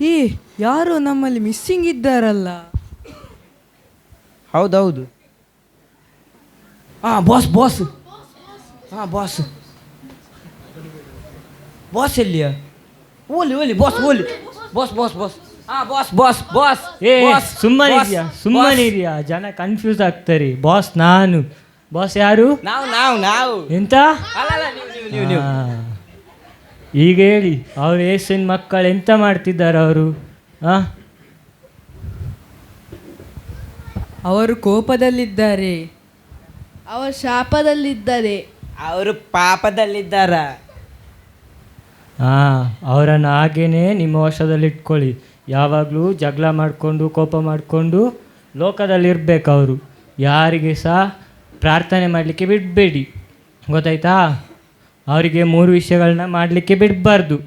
ಈ ಯಾರು ನಮ್ಮಲ್ಲಿ ಮಿಸ್ಸಿಂಗ್ ಇದ್ದಾರಲ್ಲ. ಹೌದೌದು. ಹಾಂ ಬಾಸ್ ಬಾಸ್. ಹಾಂ ಬಾಸ್ ಬಾಸ್ ಎಲ್ಲಿಯ? ಓಲಿ ಓಲಿ ಬಾಸ್ ಓಲಿ ಬಾಸ್ ಬಾಸ್ ಬಾಸ್. ಹಾಂ ಬಾಸ್ ಬಾಸ್ ಬಾಸ್. ಏ ಸುಮ್ಮನೆ ಇದೆಯಾ, ಜನ ಕನ್ಫ್ಯೂಸ್ ಆಗ್ತಾರೆ. ಬಾಸ್ ನಾನು, ಬಾಸ್ ಯಾರು? ನಾವು ನಾವು ನಾವು ಎಂತ? ಅಲ್ಲ ನೀವು ಈಗ ಹೇಳಿ, ಅವ್ರು ಏಸಿನ ಮಕ್ಕಳು ಎಂತ ಮಾಡ್ತಿದ್ದಾರೆ ಅವರು? ಅವರು ಕೋಪದಲ್ಲಿದ್ದಾರೆ. ಅವರು ಶಾಪದಲ್ಲಿದ್ದಾರೆ. ಅವರು ಪಾಪದಲ್ಲಿದ್ದಾರ. ಅವರನ್ನು ಹಾಗೇನೆ ನಿಮ್ಮ ವಶದಲ್ಲಿಟ್ಕೊಳ್ಳಿ. ಯಾವಾಗಲೂ ಜಗಳ ಮಾಡಿಕೊಂಡು ಕೋಪ ಮಾಡಿಕೊಂಡು ಲೋಕದಲ್ಲಿರ್ಬೇಕು ಅವರು. ಯಾರಿಗೆ ಸಹ ಪ್ರಾರ್ಥನೆ ಮಾಡಲಿಕ್ಕೆ ಬಿಡಬೇಡಿ, ಗೊತ್ತಾಯ್ತಾ? ಅವರಿಗೆ 3 ವಿಷಯಗಳನ್ನ ಮಾಡಲಿಕ್ಕೆ ಬಿಡಬಾರ್ದು.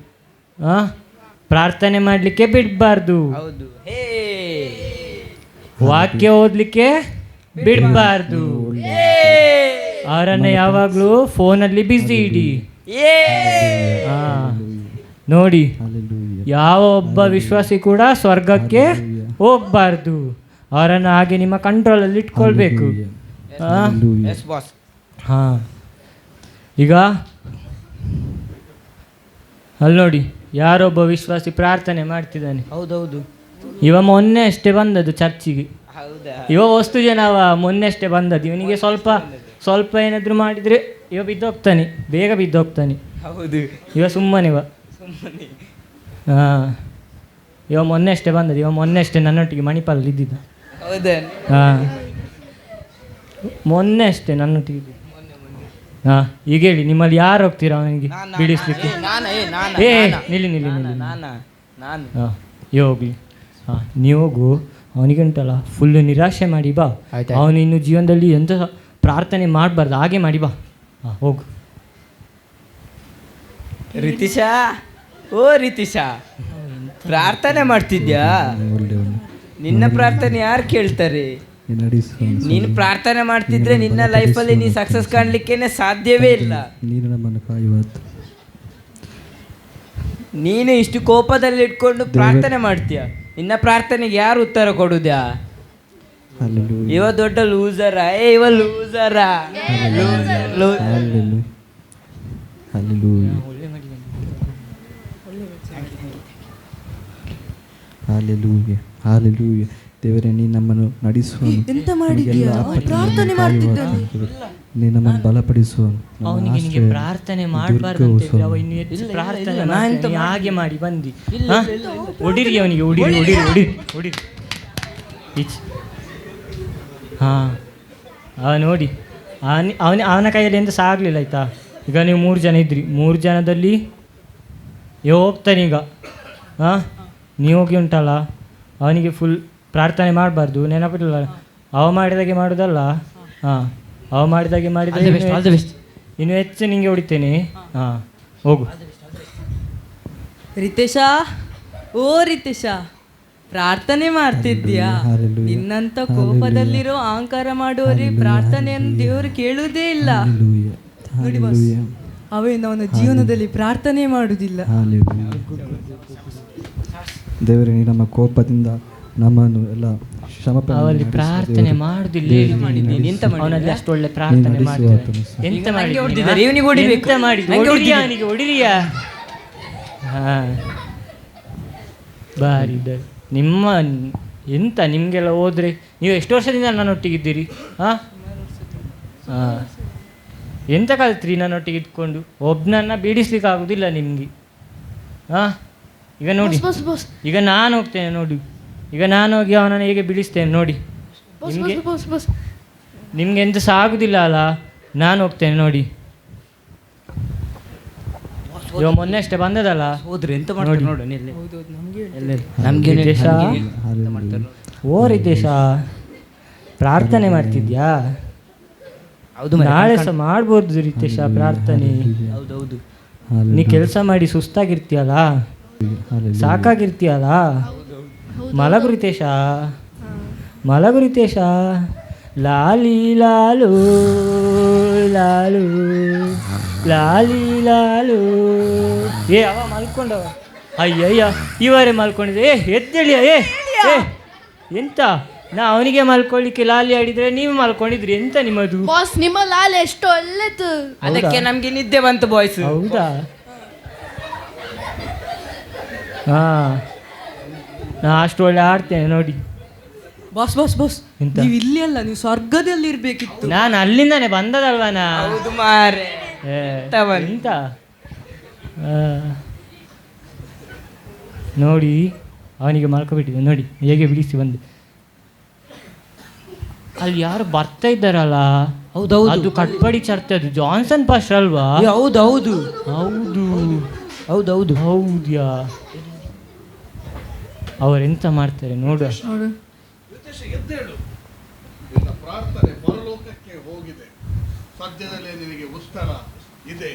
ಪ್ರಾರ್ಥನೆ ಮಾಡಲಿಕ್ಕೆ ಬಿಡಬಾರ್ದು, ಹೌದು. ವಾಕ್ಯ ಓದಲಿಕ್ಕೆ ಬಿಡಬಾರ್ದು. ಅವರನ್ನು ಯಾವಾಗಲೂ ಫೋನಲ್ಲಿ ಬ್ಯುಸಿ ಇಡಿ. ನೋಡಿ, ಯಾವ ಒಬ್ಬ ವಿಶ್ವಾಸಿ ಕೂಡ ಸ್ವರ್ಗಕ್ಕೆ ಹೋಗಬಾರ್ದು. ಅವರನ್ನು ಹಾಗೆ ನಿಮ್ಮ ಕಂಟ್ರೋಲಲ್ಲಿ ಇಟ್ಕೊಳ್ಬೇಕು. ಹಾಂ, ಈಗ ಅಲ್ಲಿ ನೋಡಿ, ಯಾರೊಬ್ಬ ವಿಶ್ವಾಸಿ ಪ್ರಾರ್ಥನೆ ಮಾಡ್ತಿದ್ದಾನೆ. ಹೌದೌದು. ಇವ ಮೊನ್ನೆ ಅಷ್ಟೇ ಬಂದದ್ದು ಚರ್ಚಿಗೆ. ಹೌದಾ? ಇವ ವಸ್ತು ಜನವ ಮೊನ್ನೆ ಅಷ್ಟೇ ಬಂದದ್ದು. ಇವನಿಗೆ ಸ್ವಲ್ಪ ಏನಾದರೂ ಮಾಡಿದರೆ ಇವ ಬಿದ್ದೋಗ್ತಾನೆ, ಬೇಗ ಬಿದ್ದೋಗ್ತಾನೆ. ಹೌದು. ಇವ ಸುಮ್ಮನಿವ. ಹಾಂ, ಇವ ಮೊನ್ನೆ ಅಷ್ಟೇ ಬಂದದ್ದು. ಇವ ಮೊನ್ನೆ ಅಷ್ಟೇ ನನ್ನೊಟ್ಟಿಗೆ ಮಣಿಪಾಲಲ್ಲಿ ಇದ್ದಿದ್ದ. ಹೌದಾ? ಹಾಂ, ಮೊನ್ನೆ ಅಷ್ಟೇ ನನ್ನೊಟ್ಟಿಗೆ ಇದ್ದಿದ್ದು. ಹಾಂ, ಈಗ ಹೇಳಿ, ನಿಮ್ಮಲ್ಲಿ ಯಾರು ಹೋಗ್ತೀರಾ ಅವನಿಗೆ ಬಿಡಿಸ್ಲಿಕ್ಕೆ? ನಿಲ್ಲಿ. ಹಾಂ, ಹೋಗ್ಲಿ. ಹಾಂ, ನೀವು ಹೋಗು. ಅವನಿಗೆ ಉಂಟಲ್ಲ ಫುಲ್ಲು ನಿರಾಶೆ ಮಾಡಿ ಬಾ. ಅವನು ಇನ್ನು ಜೀವನದಲ್ಲಿ ಎಂತ ಪ್ರಾರ್ಥನೆ ಮಾಡಬಾರ್ದು, ಹಾಗೆ ಮಾಡಿ ಬಾ. ಹಾಂ, ಹೋಗು. ರಿತೀಶಾ, ಓ ರಿತೀಶಾ, ಪ್ರಾರ್ಥನೆ ಮಾಡ್ತಿದ್ಯಾ? ನಿನ್ನ ಪ್ರಾರ್ಥನೆ ಯಾರು ಕೇಳ್ತಾರೆ? ನೀನು ಪ್ರಾರ್ಥನೆ ಮಾಡ್ತಿದ್ರೆ ನಿನ್ನ ಲೈಫಲ್ಲಿ ನೀ ಸಕ್ಸಸ್ ಕಾಣಲಿಕ್ಕೇನೆ ಸಾಧ್ಯವೇ ಇಲ್ಲ. ನೀನು ಇಷ್ಟು ಕೋಪದಲ್ಲಿ ಇಟ್ಕೊಂಡು ಪ್ರಾರ್ಥನೆ ಮಾಡ್ತೀಯ, ನಿನ್ನ ಪ್ರಾರ್ಥನೆಗೆ ಯಾರು ಉತ್ತರ ಕೊಡುದ್ಯಾ? ಇವ ದೊಡ್ಡ ಲೂಸರ. ಇವ ಲೂಸರ. ದೇವರೇ, ನೀ ನಮ್ಮನ್ನು ನಡೆಸುವನು. ಎಂತ ಮಾಡಿದ್ಯಾ? ಪ್ರಾರ್ಥನೆ ಮಾಡ್ತಿದ್ದಾನೆ. ನೀ ನಮ್ಮನ್ನು ಬಲಪಡಿಸುವನು. ಅವನಿಗೆ ಪ್ರಾರ್ಥನೆ ಮಾಡಬಾರ್ದು, ಹಾಗೆ ಮಾಡಿ ಬಂದು ಹೊಡಿರಿ ಅವನಿಗೆ, ಹೊಡಿರಿ. ಹಾಂ, ನೋಡಿ, ಅವನ ಕೈಯಲ್ಲಿ ಎಂತ ಸಹ ಆಗಲಿಲ್ಲ, ಆಯಿತಾ? ಈಗ ನೀವು 3 ಜನ ಇದ್ರಿ, 3 ಜನದಲ್ಲಿ ಹೋಗ್ತಾನೆ ಈಗ. ನೀವು ಹೋಗಿ ಉಂಟಲ್ಲ, ಅವನಿಗೆ ಫುಲ್ ಪ್ರಾರ್ಥನೆ ಮಾಡಬಾರ್ದು, ನೆನಪಿಲ್ಲ. ಅವ ಮಾಡಿದಾಗೆ ಮಾಡೋದಲ್ಲ. ಹಾಂ, ಅವ ಮಾಡಿದಾಗೆ ಮಾಡಿದರೆ ಇನ್ನು ಹೆಚ್ಚು ನಿಂಗೆ ಹೊಡಿತೇನೆ. ಹಾಂ, ಹೋಗು. ರಿತೇಶಾ, ಓ ರಿತೇಶಾ, ಪ್ರಾರ್ಥನೆ ಮಾಡ್ತಿದ್ಯಾ? ನಿನ್ನಂತ ಕೋಪದಲ್ಲಿರೋ ಅಹಂಕಾರ ಮಾಡುವವರೇ ಪ್ರಾರ್ಥನೆಯನ್ನು ದೇವರು ಕೇಳುವುದೇ ಇಲ್ಲ. ನೋಡಿ ಬಾಸ್, ಅವೇನು ಅವನ ಜೀವನದಲ್ಲಿ ಪ್ರಾರ್ಥನೆ ಮಾಡುವುದಿಲ್ಲ. ದೇವರೇ, ನೀ ನಮ್ಮ ಕೋಪದಿಂದ ನಮ್ಮನ್ನು ಎಲ್ಲ ಅವಲ್ಲಿ ಪ್ರಾರ್ಥನೆ ಮಾಡುದಿಲ್ಲ. ಅವನಲ್ಲಿ ಅಷ್ಟು ಒಳ್ಳೆ ಪ್ರಾರ್ಥನೆ ಮಾಡ್ತಾರೆ. ಎಂತ ಮಾಡಿದ್ರಿಗೆ ಹೊಡಿರಿಯಾ? ಹಾಂ, ಬಾರಿ ನಿಮ್ಮ ಎಂತ ನಿಮಗೆಲ್ಲ ಹೋದರೆ. ನೀವು ಎಷ್ಟು ವರ್ಷದಿಂದ ನನ್ನೊಟ್ಟಿಗಿದ್ದೀರಿ? ಹಾಂ, ಎಂತ ಕಲ್ತ್ರಿ ನನ್ನೊಟ್ಟಿಗೆ ಇದ್ಕೊಂಡು? ಒಬ್ಬನನ್ನು ಬಿಡಿಸ್ಲಿಕ್ಕೆ ಆಗೋದಿಲ್ಲ ನಿಮಗೆ. ಹಾಂ, ಈಗ ನೋಡಿ, ಈಗ ನಾನು ಹೋಗ್ತೇನೆ ನೋಡಿ. ಈಗ ನಾನು ಹೋಗಿ ಅವನನ್ನು ಹೇಗೆ ಬಿಡಿಸ್ತೇನೆ ನೋಡಿ. ನಿಮ್ಗೆ ಎಂತ ಸಹ ಆಗುದಿಲ್ಲ ಅಲ್ಲ? ನಾನು ಹೋಗ್ತೇನೆ ನೋಡಿ. ಇವ ಮೊನ್ನೆ ಅಷ್ಟೇ ಬಂದದಲ್ಲ, ಹೋದ್ರೆ ಎಂತ ಮಾಡ್ತಾರೆ ನೋಡಿ. ಓ ರಿತೇಶ, ಪ್ರಾರ್ಥನೆ ಮಾಡ್ತಿದ್ಯಾ? ಹೌದು, ನಾಳೆ ಸಹ ಮಾಡ್ಬೋದು ರಿತೇಶ ಪ್ರಾರ್ಥನೆ. ಹೌದೌದು. ನೀ ಕೆಲಸ ಮಾಡಿ ಸುಸ್ತಾಗಿರ್ತೀಯಲ್ಲ, ಸಾಕಾಗಿರ್ತೀಯಲ್ಲ, ಮಲಗು ರಿತೇಶ, ಮಲಗು ರಿತೇಶ. ಲಾಲಿ ಲಾಲು ಲಾಲು ಲಾಲಿ ಲಾಲು. ಅವ ಮಲ್ಕೊಂಡವ. ಅಯ್ಯಯ್ಯ ಇವರೇ ಮಲ್ಕೊಂಡಿದ್ರೆ ಎದ್ದೇಳಿಯ ಏ ಎಂತ ನಾ ಅವನಿಗೆ ಮಲ್ಕೊಳ್ಳಿಕ್ಕೆ ಲಾಲಿ ಆಡಿದ್ರೆ ನೀವು ಮಲ್ಕೊಂಡಿದ್ರಿ ಎಂತ ನಿಮ್ಮದು ಬಾಸ್ ನಿಮ್ಮ ಲಾಲ್ ಎಷ್ಟು ಒಳ್ಳೆದು. ಅದಕ್ಕೆ ನಮ್ಗೆ ನಿದ್ದೆ ಬಂತು ಬಾಯ್ಸ್. ಹೌದಾ ಹಾ ನಾ ಅಷ್ಟು ಒಳ್ಳೆ ಆಡ್ತೇನೆ ನೋಡಿ. ಬಾಸ್ ಬಾಸ್ ಬಾಸ್ ಎಂತ? ನೀವು ಇಲ್ಲಿ ಅಲ್ಲ, ನೀವು ಸ್ವರ್ಗದಲ್ಲಿ ಇರ್ಬೇಕಿತ್ತು. ನಾನು ಅಲ್ಲಿಂದಾನೆ ಬಂದದಲ್ವಾನಾ. ಹೌದು ಮಾರೆ. ಎಂತ ನೋಡಿ ಅವನಿಗೆ ಮಲ್ಕೊಬಿಟ್ಟಿದೆ ನೋಡಿ ಹೇಗೆ ಬಿಡಿಸಿ ಬಂದು. ಅಲ್ಲಿ ಯಾರು ಬರ್ತಾ ಇದ್ದಾರಲ್ಲ, ಹೌದೌದು, ಅದು ಕಟ್ಪಡಿ ಚರ್ಚೆ, ಅದು ಜಾನ್ಸನ್ ಪಾಸ್ಟರ್ ಅಲ್ವಾ? ಹೌದೌದು ಹೌದು ಹೌದೌದು ಹೌದ್ಯಾ, ಅವರೆಂತ ಮಾಡ್ತಾರೆ ನೋಡು. ಎದ್ದೇಳು, ನಿನ್ನ ಪ್ರಾರ್ಥನೆ ಪರಲೋಕಕ್ಕೆ ಹೋಗಿದೆ, ಸದ್ಯದಲ್ಲೇ ನಿನಗೆ ಉತ್ತರ ಇದೆ.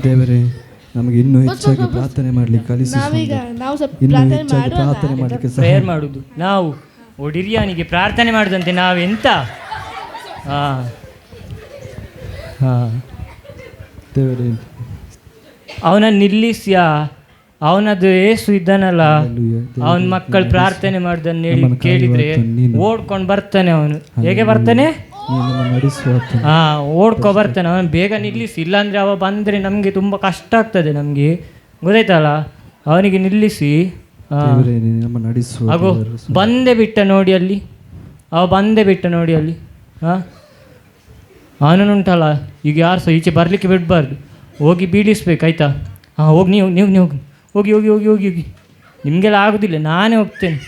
ದೇವರೇ, ನಮಗೆ ಇನ್ನೂ ಹೆಚ್ಚಾಗಿ ಪ್ರಾರ್ಥನೆ ಮಾಡ್ಲಿಕ್ಕೆ ಕಲಿಸಿ, ನಾವೀಗ ನಾವು ಸ್ವಲ್ಪ ಇನ್ನೂ ಪ್ರಾರ್ಥನೆ ಹೆಚ್ಚಾಗಿ ಪ್ರಾರ್ಥನೆ ಮಾಡೋಣ. ಮಾಡಲಿಕ್ಕೆ ಪ್ರೇಯರ್ ಮಾಡುದು ನಾವು ಒಡಿರಿಯಾನಿಗೆ ಪ್ರಾರ್ಥನೆ ಮಾಡುದಂತೆ ನಾವೆಂತ. ಹಾಂ ಹಾಂ ದೇವರೇ, ಅವನನ್ನು ನಿಲ್ಲಿಸ್ಯಾ, ಅವನದು ಏಸು ಇದ್ದಾನಲ್ಲ, ಅವನ ಮಕ್ಕಳು ಪ್ರಾರ್ಥನೆ ಮಾಡ್ದನ್ನು ಹೇಳಿ ಕೇಳಿದ್ರೆ ಓಡ್ಕೊಂಡು ಬರ್ತಾನೆ. ಅವನು ಹೇಗೆ ಬರ್ತಾನೆ? ಹಾ, ಓಡ್ಕೊ ಬರ್ತಾನೆ ಅವನು. ಬೇಗ ನಿಲ್ಲಿಸಿ, ಇಲ್ಲಾಂದ್ರೆ ಅವ ಬಂದರೆ ನಮಗೆ ತುಂಬ ಕಷ್ಟ ಆಗ್ತದೆ. ನಮಗೆ ಗೊತ್ತಾಯ್ತಲ್ಲ, ಅವನಿಗೆ ನಿಲ್ಲಿಸಿ. ಹಾಗೋ ಬಂದೇ ಬಿಟ್ಟ ನೋಡಿ ಅಲ್ಲಿ, ಅವ ಬಂದೇ ಬಿಟ್ಟ ನೋಡಿ ಅಲ್ಲಿ. ಹಾಂ, ಅವನುಂಟಲ್ಲ ಈಗ ಯಾರು ಸಹ ಈಚೆ ಬರಲಿಕ್ಕೆ ಬಿಡಬಾರ್ದು, ಹೋಗಿ ಬೀಳಿಸ್ಬೇಕಾಯ್ತಾ? ಹಾಂ, ಹೋಗಿ ನೀವು ನೀವು ನೀವು ಹೋಗಿ ಹೋಗಿ ಹೋಗಿ ಹೋಗಿ ಹೋಗಿ, ನಿಮಗೆಲ್ಲ ಆಗೋದಿಲ್ಲ, ನಾನೇ ಹೋಗ್ತೇನೆ.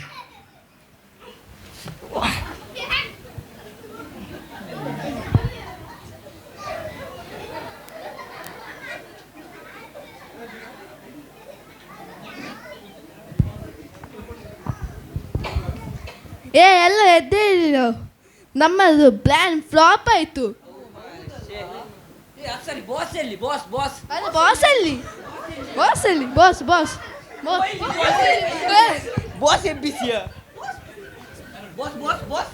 ಎಲ್ಲ ಎದ್ದೇ ನಮ್ಮದು ಪ್ಲಾನ್ ಫ್ಲಾಪ್ ಆಯ್ತು. ಸರಿ, ಬಾಸ್ ಎಲ್ಲಿ? ಬಾಸ್ ಬಾಸ್ ಅದು ಬಾಸ್ ಅಲ್ಲಿ, ಬಾಸ್ ಅಲ್ಲಿ, ಬಾಸ್ ಬಾಸ್ ಬಾಸ್ ಎಬ್ಬಿಸಿಯ ಬಾಸ್ ಬಾಸ್ ಬಾಸ್